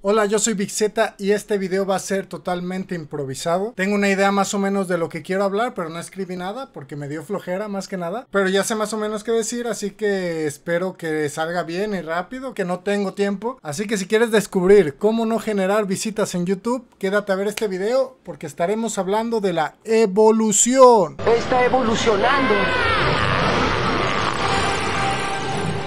Hola, yo soy Big Z y este video va a ser totalmente improvisado. Tengo una idea más o menos de lo que quiero hablar, pero no escribí nada porque me dio flojera más que nada. Pero ya sé más o menos qué decir, así que espero que salga bien y rápido, que no tengo tiempo. Así que si quieres descubrir cómo no generar visitas en YouTube, quédate a ver este video porque estaremos hablando de la evolución. Está evolucionando.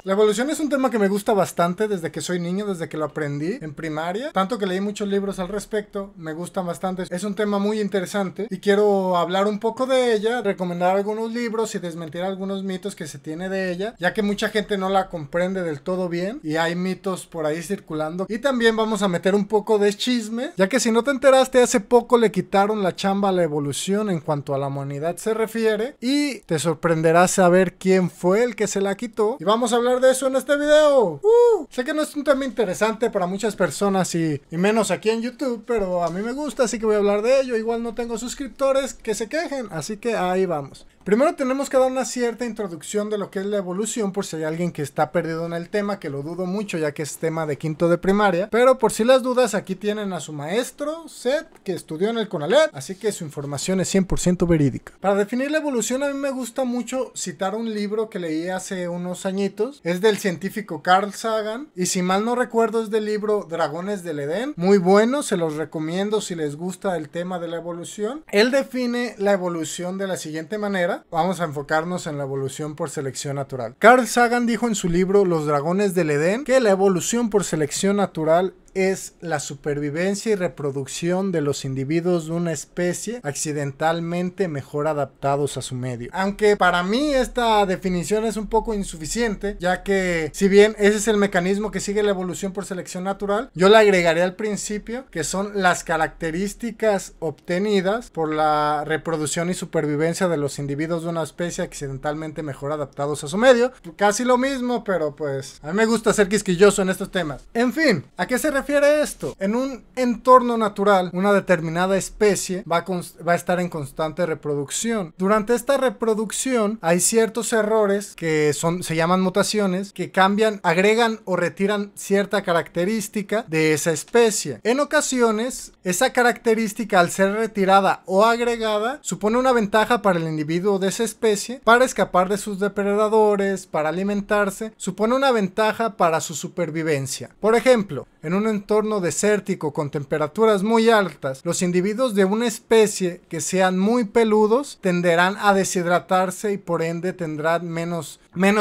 La evolución es un tema que me gusta bastante desde que soy niño, desde que lo aprendí en primaria, tanto que leí muchos libros al respecto, me gusta bastante, es un tema muy interesante y quiero hablar un poco de ella, recomendar algunos libros y desmentir algunos mitos que se tiene de ella, ya que mucha gente no la comprende del todo bien y hay mitos por ahí circulando. Y también vamos a meter un poco de chisme, ya que si no te enteraste, hace poco le quitaron la chamba a la evolución en cuanto a la humanidad se refiere y te sorprenderá saber quién fue el que se la quitó y vamos a hablar de eso en este video. Sé que no es un tema interesante para muchas personas y menos aquí en YouTube, pero a mí me gusta, así que voy a hablar de ello. Igual no tengo suscriptores que se quejen, así que ahí vamos. Primero tenemos que dar una cierta introducción de lo que es la evolución, por si hay alguien que está perdido en el tema, que lo dudo mucho ya que es tema de quinto de primaria, pero por si las dudas aquí tienen a su maestro, Seth, que estudió en el CONALEP, así que su información es 100% verídica. Para definir la evolución a mí me gusta mucho citar un libro que leí hace unos añitos, es del científico Carl Sagan, y si mal no recuerdo es del libro Dragones del Edén, muy bueno, se los recomiendo si les gusta el tema de la evolución. Él define la evolución de la siguiente manera. Vamos a enfocarnos en la evolución por selección natural. Carl Sagan dijo en su libro Los Dragones del Edén que la evolución por selección natural es la supervivencia y reproducción de los individuos de una especie accidentalmente mejor adaptados a su medio. Aunque para mí esta definición es un poco insuficiente, ya que si bien ese es el mecanismo que sigue la evolución por selección natural, yo le agregaré al principio que son las características obtenidas por la reproducción y supervivencia de los individuos de una especie accidentalmente mejor adaptados a su medio. Casi lo mismo, pero pues a mí me gusta ser quisquilloso en estos temas. En fin, ¿a qué se refiere esto? En un entorno natural, una determinada especie va a estar en constante reproducción. Durante esta reproducción hay ciertos errores que se llaman mutaciones, que cambian, agregan o retiran cierta característica de esa especie. En ocasiones, esa característica al ser retirada o agregada supone una ventaja para el individuo de esa especie para escapar de sus depredadores, para alimentarse, supone una ventaja para su supervivencia. Por ejemplo, en un entorno desértico con temperaturas muy altas, los individuos de una especie que sean muy peludos tenderán a deshidratarse y por ende tendrán menos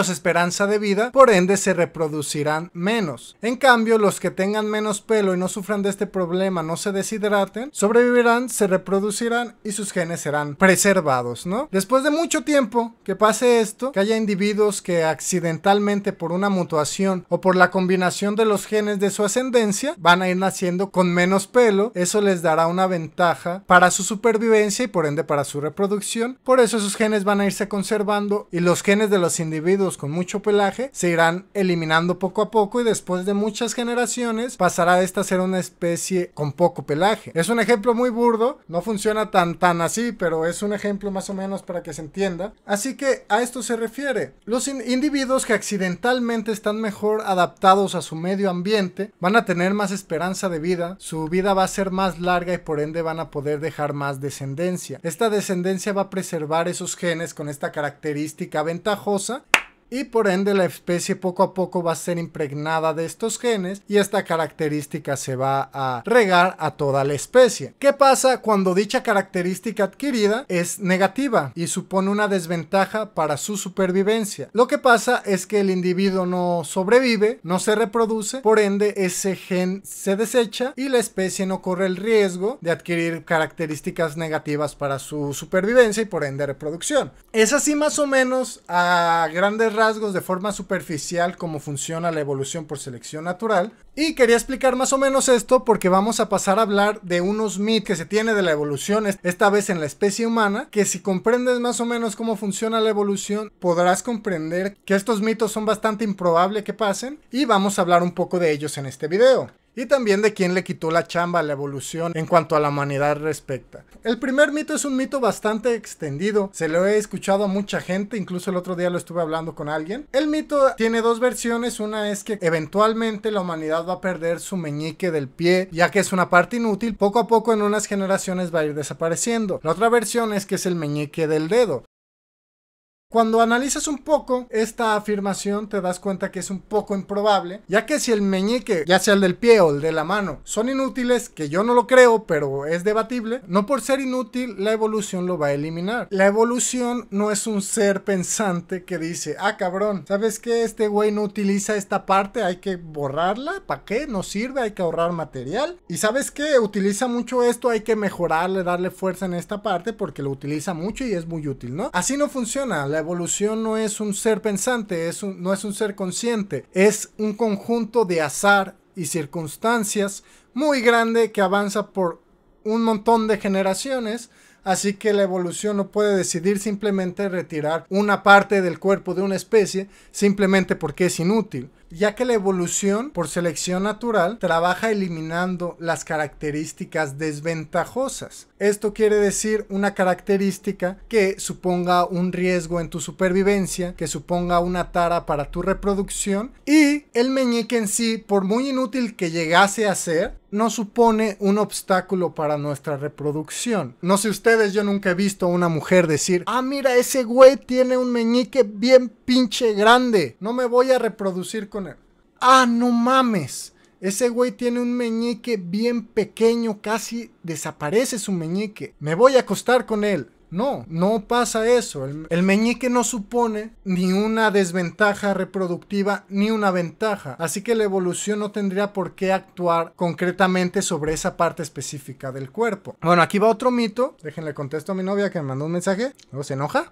esperanza de vida, por ende se reproducirán menos. En cambio, los que tengan menos pelo y no sufran de este problema, no se deshidraten, sobrevivirán, se reproducirán y sus genes serán preservados, ¿no? Después de mucho tiempo que pase esto, que haya individuos que accidentalmente por una mutación o por la combinación de los genes de su ascendencia van a ir naciendo con menos pelo, eso les dará una ventaja para su supervivencia y por ende para su reproducción. Por eso esos genes van a irse conservando y los genes de los individuos con mucho pelaje se irán eliminando poco a poco y después de muchas generaciones pasará esta a ser una especie con poco pelaje. Es un ejemplo muy burdo, no funciona tan así, pero es un ejemplo más o menos para que se entienda. Así que a esto se refiere. Los individuos que accidentalmente están mejor adaptados a su medio ambiente van a tener más esperanza de vida, su vida va a ser más larga y por ende van a poder dejar más descendencia. Esta descendencia va a preservar esos genes con esta característica ventajosa y por ende la especie poco a poco va a ser impregnada de estos genes y esta característica se va a regar a toda la especie. ¿Qué pasa cuando dicha característica adquirida es negativa y supone una desventaja para su supervivencia? Lo que pasa es que el individuo no sobrevive, no se reproduce, por ende ese gen se desecha y la especie no corre el riesgo de adquirir características negativas para su supervivencia y por ende reproducción. Es así más o menos a grandes rasgos de forma superficial cómo funciona la evolución por selección natural. Y quería explicar más o menos esto porque vamos a pasar a hablar de unos mitos que se tiene de la evolución, esta vez en la especie humana, que si comprendes más o menos cómo funciona la evolución, podrás comprender que estos mitos son bastante improbables que pasen y vamos a hablar un poco de ellos en este video. y también de quién le quitó la chamba a la evolución en cuanto a la humanidad respecta. El primer mito es un mito bastante extendido, se lo he escuchado a mucha gente, incluso el otro día lo estuve hablando con alguien. El mito tiene dos versiones, una es que eventualmente la humanidad va a perder su meñique del pie, ya que es una parte inútil, poco a poco en unas generaciones va a ir desapareciendo. La otra versión es que es el meñique del dedo. Cuando analizas un poco esta afirmación te das cuenta que es un poco improbable, ya que si el meñique, ya sea el del pie o el de la mano, son inútiles, que yo no lo creo, pero es debatible, no por ser inútil la evolución lo va a eliminar. La evolución no es un ser pensante que dice, ah cabrón, ¿sabes qué? Este güey no utiliza esta parte, hay que borrarla, ¿para qué? No sirve, hay que ahorrar material. Y ¿sabes qué? Utiliza mucho esto, hay que mejorarle, darle fuerza en esta parte porque lo utiliza mucho y es muy útil, ¿no? Así no funciona. La evolución no es un ser pensante, no es un ser consciente, es un conjunto de azar y circunstancias muy grande que avanza por un montón de generaciones. Así que la evolución no puede decidir simplemente retirar una parte del cuerpo de una especie simplemente porque es inútil, ya que la evolución por selección natural trabaja eliminando las características desventajosas. Esto quiere decir una característica que suponga un riesgo en tu supervivencia, que suponga una tara para tu reproducción, y el meñique en sí, por muy inútil que llegase a ser, no supone un obstáculo para nuestra reproducción. No sé ustedes, yo nunca he visto a una mujer decir, ah mira, ese güey tiene un meñique bien pinche grande, no me voy a reproducir con él. Ah, no mames, ese güey tiene un meñique bien pequeño, casi desaparece su meñique, me voy a acostar con él. No, no pasa eso. El meñique no supone ni una desventaja reproductiva ni una ventaja. Así que la evolución no tendría por qué actuar concretamente sobre esa parte específica del cuerpo. Bueno, aquí va otro mito. Déjenle contesto a mi novia que me mandó un mensaje. Luego se enoja.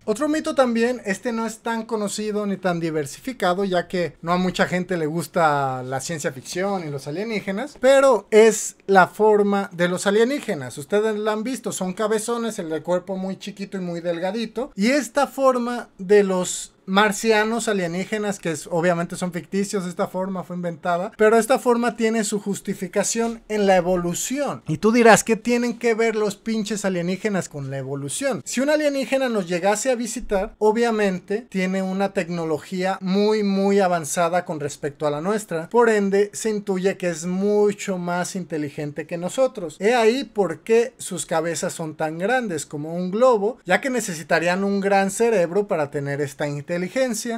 Otro mito también, este no es tan conocido ni tan diversificado, ya que no a mucha gente le gusta la ciencia ficción y los alienígenas, pero es la forma de los alienígenas. Ustedes la han visto, son cabezones, el del cuerpo muy chiquito y muy delgadito, y esta forma de los marcianos alienígenas, que obviamente son ficticios, esta forma fue inventada, pero esta forma tiene su justificación en la evolución. Y tú dirás, ¿qué tienen que ver los pinches alienígenas con la evolución? Si un alienígena nos llegase a visitar, obviamente tiene una tecnología muy avanzada con respecto a la nuestra, por ende se intuye que es mucho más inteligente que nosotros. He ahí por qué sus cabezas son tan grandes como un globo, ya que necesitarían un gran cerebro para tener esta inteligencia.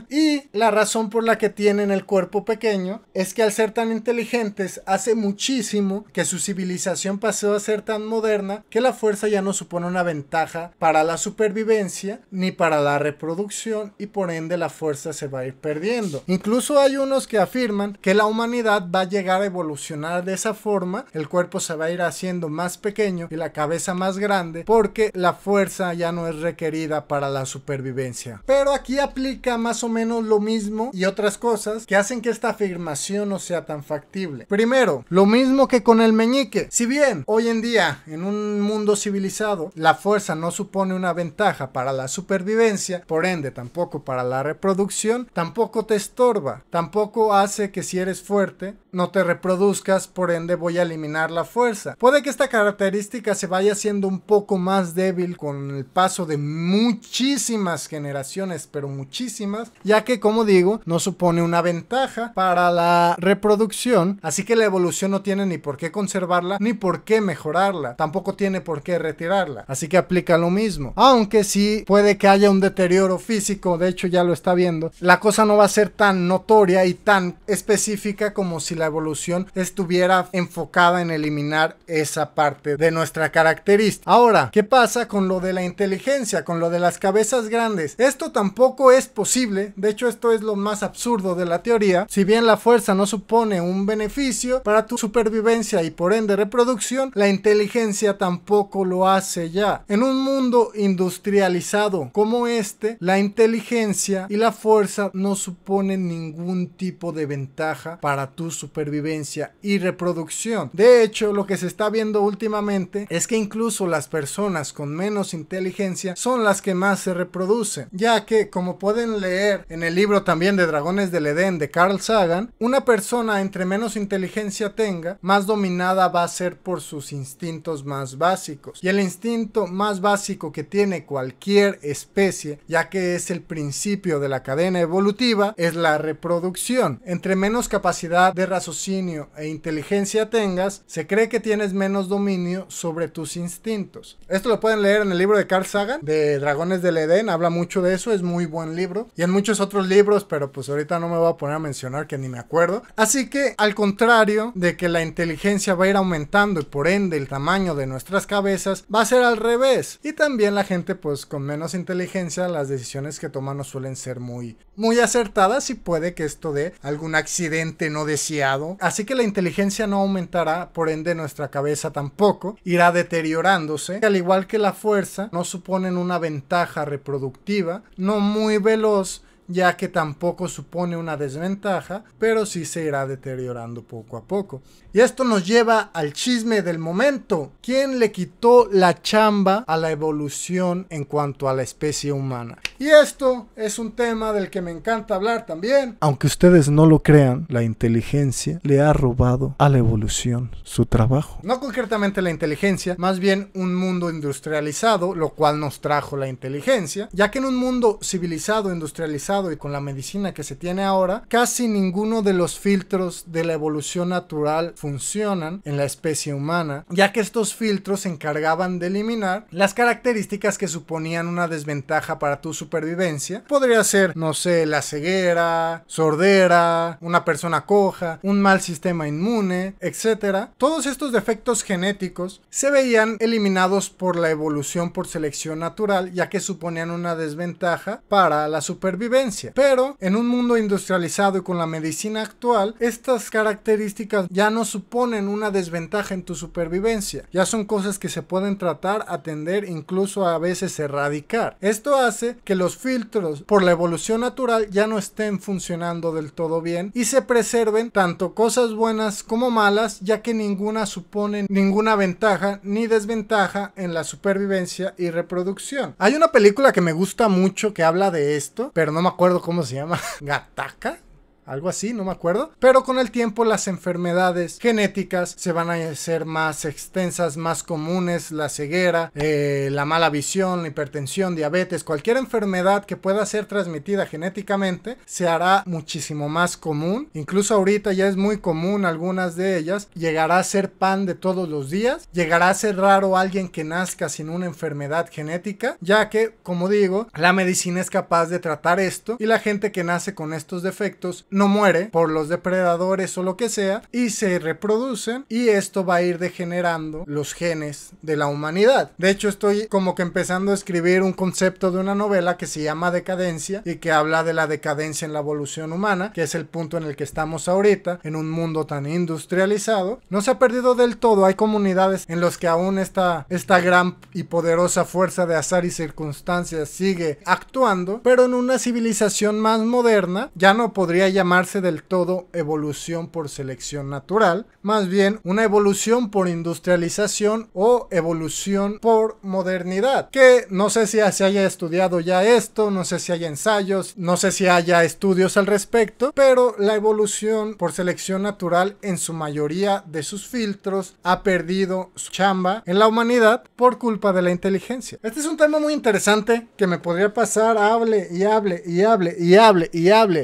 Y la razón por la que tienen el cuerpo pequeño es que al ser tan inteligentes hace muchísimo que su civilización pasó a ser tan moderna que la fuerza ya no supone una ventaja para la supervivencia ni para la reproducción, y por ende la fuerza se va a ir perdiendo. Incluso hay unos que afirman que la humanidad va a llegar a evolucionar de esa forma, el cuerpo se va a ir haciendo más pequeño y la cabeza más grande porque la fuerza ya no es requerida para la supervivencia. Pero aquí aplica más o menos lo mismo y otras cosas que hacen que esta afirmación no sea tan factible. Primero, lo mismo que con el meñique. Si bien hoy en día en un mundo civilizado la fuerza no supone una ventaja para la supervivencia, por ende tampoco para la reproducción, tampoco te estorba, tampoco hace que si eres fuerte no te reproduzcas, por ende voy a eliminar la fuerza. Puede que esta característica se vaya haciendo un poco más débil con el paso de muchísimas generaciones, pero muchísimas, ya que como digo, no supone una ventaja para la reproducción, así que la evolución no tiene ni por qué conservarla ni por qué mejorarla, tampoco tiene por qué retirarla, así que aplica lo mismo. Aunque sí puede que haya un deterioro físico, de hecho ya lo está viendo, la cosa no va a ser tan notoria y tan específica como si la evolución estuviera enfocada en eliminar esa parte de nuestra característica. Ahora, ¿qué pasa con lo de la inteligencia, con lo de las cabezas grandes? Esto tampoco es posible, de hecho esto es lo más absurdo de la teoría. Si bien la fuerza no supone un beneficio para tu supervivencia y por ende reproducción, la inteligencia tampoco lo hace ya. En un mundo industrializado como este, la inteligencia y la fuerza no suponen ningún tipo de ventaja para tu supervivencia. supervivencia y reproducción. De hecho, lo que se está viendo últimamente es que incluso las personas con menos inteligencia son las que más se reproducen, ya que, como pueden leer en el libro también de Dragones del Edén de Carl Sagan, una persona entre menos inteligencia tenga, más dominada va a ser por sus instintos más básicos. Y el instinto más básico que tiene cualquier especie, ya que es el principio de la cadena evolutiva, es la reproducción. Entre menos capacidad de raciocinio e inteligencia tengas, se cree que tienes menos dominio sobre tus instintos. Esto lo pueden leer en el libro de Carl Sagan de Dragones del Edén, habla mucho de eso, es muy buen libro, y en muchos otros libros, pero pues ahorita no me voy a poner a mencionar que ni me acuerdo. Así que, al contrario de que la inteligencia va a ir aumentando y por ende el tamaño de nuestras cabezas, va a ser al revés. Y también la gente pues con menos inteligencia, las decisiones que toman no suelen ser muy acertadas y puede que esto dé algún accidente no deseado. Así que la inteligencia no aumentará, por ende nuestra cabeza tampoco irá deteriorándose. Al igual que la fuerza, no suponen una ventaja reproductiva, no muy veloz, ya que tampoco supone una desventaja, pero sí se irá deteriorando poco a poco. Y esto nos lleva al chisme del momento. ¿Quién le quitó la chamba a la evolución en cuanto a la especie humana? Y esto es un tema del que me encanta hablar también. Aunque ustedes no lo crean, la inteligencia le ha robado a la evolución su trabajo. No concretamente la inteligencia, más bien un mundo industrializado, lo cual nos trajo la inteligencia, ya que en un mundo civilizado, industrializado y con la medicina que se tiene ahora, casi ninguno de los filtros de la evolución natural funcionan en la especie humana, ya que estos filtros se encargaban de eliminar las características que suponían una desventaja para tu supervivencia. Podría ser, no sé, la ceguera, sordera, una persona coja, un mal sistema inmune, etc. Todos estos defectos genéticos se veían eliminados por la evolución por selección natural, ya que suponían una desventaja para la supervivencia. Pero en un mundo industrializado y con la medicina actual, estas características ya no suponen una desventaja en tu supervivencia. Ya son cosas que se pueden tratar, atender, incluso a veces erradicar. Esto hace que los filtros por la evolución natural ya no estén funcionando del todo bien y se preserven tanto cosas buenas como malas, ya que ninguna supone ninguna ventaja ni desventaja en la supervivencia y reproducción. Hay una película que me gusta mucho que habla de esto, pero no me acuerdo cómo se llama. ¿Gattaca? Algo así, no me acuerdo. Pero con el tiempo las enfermedades genéticas se van a hacer más extensas, más comunes. La ceguera, la mala visión, la hipertensión, diabetes, cualquier enfermedad que pueda ser transmitida genéticamente se hará muchísimo más común. Incluso ahorita ya es muy común algunas de ellas. Llegará a ser pan de todos los días. Llegará a ser raro alguien que nazca sin una enfermedad genética, ya que, como digo, la medicina es capaz de tratar esto y la gente que nace con estos defectos no muere por los depredadores o lo que sea y se reproducen, y esto va a ir degenerando los genes de la humanidad. De hecho, estoy como que empezando a escribir un concepto de una novela que se llama Decadencia y que habla de la decadencia en la evolución humana, que es el punto en el que estamos ahorita en un mundo tan industrializado. No se ha perdido del todo, hay comunidades en las que aún esta gran y poderosa fuerza de azar y circunstancias sigue actuando, pero en una civilización más moderna ya no podría llamarse del todo evolución por selección natural, más bien una evolución por industrialización o evolución por modernidad, que no sé si se haya estudiado ya esto, no sé si haya ensayos, no sé si haya estudios al respecto, pero la evolución por selección natural en su mayoría de sus filtros ha perdido su chamba en la humanidad por culpa de la inteligencia. Este es un tema muy interesante que me podría pasar hable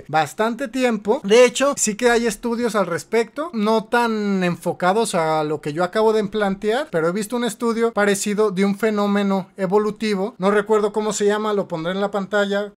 bastante tiempo. De hecho, sí que hay estudios al respecto, no tan enfocados a lo que yo acabo de plantear, pero he visto un estudio parecido de un fenómeno evolutivo, no recuerdo cómo se llama, lo pondré en la pantalla,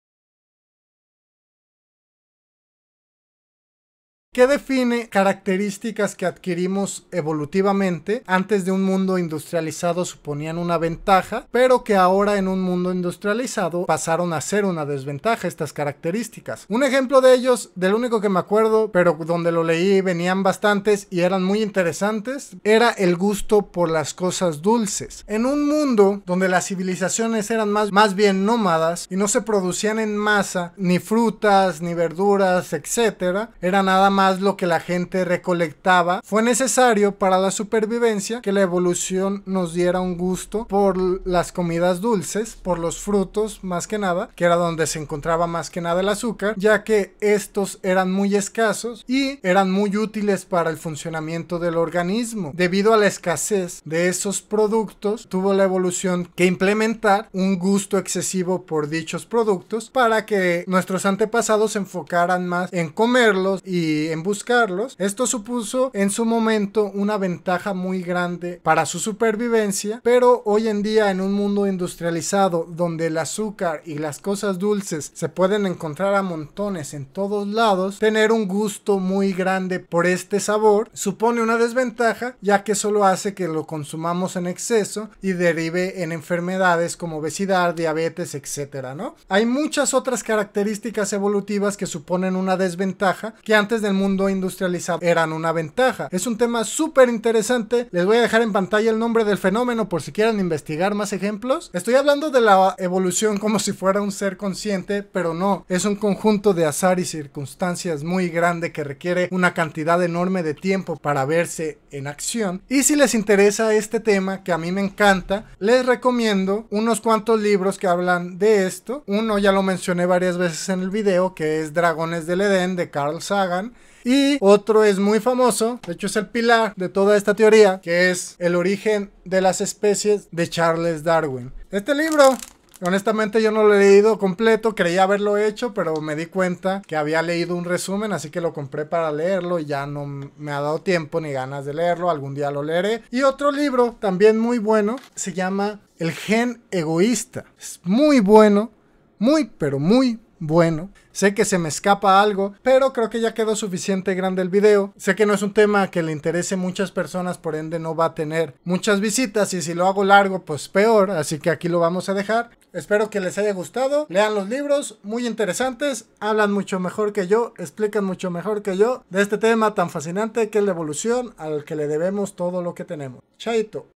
que define características que adquirimos evolutivamente. Antes de un mundo industrializado suponían una ventaja, pero que ahora en un mundo industrializado pasaron a ser una desventaja estas características. Un ejemplo de ellos, del único que me acuerdo, pero donde lo leí venían bastantes y eran muy interesantes, era el gusto por las cosas dulces. En un mundo donde las civilizaciones eran más bien nómadas y no se producían en masa ni frutas ni verduras, etcétera, era nada más más lo que la gente recolectaba. Fue necesario para la supervivencia que la evolución nos diera un gusto por las comidas dulces, por los frutos más que nada, que era donde se encontraba más que nada el azúcar, ya que estos eran muy escasos y eran muy útiles para el funcionamiento del organismo. Debido a la escasez de esos productos, tuvo la evolución que implementar un gusto excesivo por dichos productos para que nuestros antepasados se enfocaran más en comerlos y en buscarlos. Esto supuso en su momento una ventaja muy grande para su supervivencia, pero hoy en día, en un mundo industrializado donde el azúcar y las cosas dulces se pueden encontrar a montones en todos lados, tener un gusto muy grande por este sabor supone una desventaja, ya que solo hace que lo consumamos en exceso y derive en enfermedades como obesidad, diabetes, etcétera, ¿no? Hay muchas otras características evolutivas que suponen una desventaja que antes del mundo industrializado eran una ventaja. Es un tema súper interesante. Les voy a dejar en pantalla el nombre del fenómeno por si quieren investigar más ejemplos. Estoy hablando de la evolución como si fuera un ser consciente, pero no, es un conjunto de azar y circunstancias muy grande que requiere una cantidad enorme de tiempo para verse en acción. Y si les interesa este tema, que a mí me encanta, les recomiendo unos cuantos libros que hablan de esto. Uno ya lo mencioné varias veces en el video, que es Dragones del Edén de Carl Sagan. Y otro es muy famoso, de hecho es el pilar de toda esta teoría, que es El origen de las especies de Charles Darwin. Este libro, honestamente yo no lo he leído completo, creía haberlo hecho, pero me di cuenta que había leído un resumen, así que lo compré para leerlo y ya no me ha dado tiempo ni ganas de leerlo, algún día lo leeré. Y otro libro también muy bueno, se llama El gen egoísta. Es muy bueno, muy pero muy bueno. Sé que se me escapa algo, pero creo que ya quedó suficiente grande el video. Sé que no es un tema que le interese a muchas personas, por ende no va a tener muchas visitas, y si lo hago largo pues peor, así que aquí lo vamos a dejar. Espero que les haya gustado. Lean los libros, muy interesantes, hablan mucho mejor que yo, explican mucho mejor que yo de este tema tan fascinante que es la evolución, al que le debemos todo lo que tenemos. Chaito.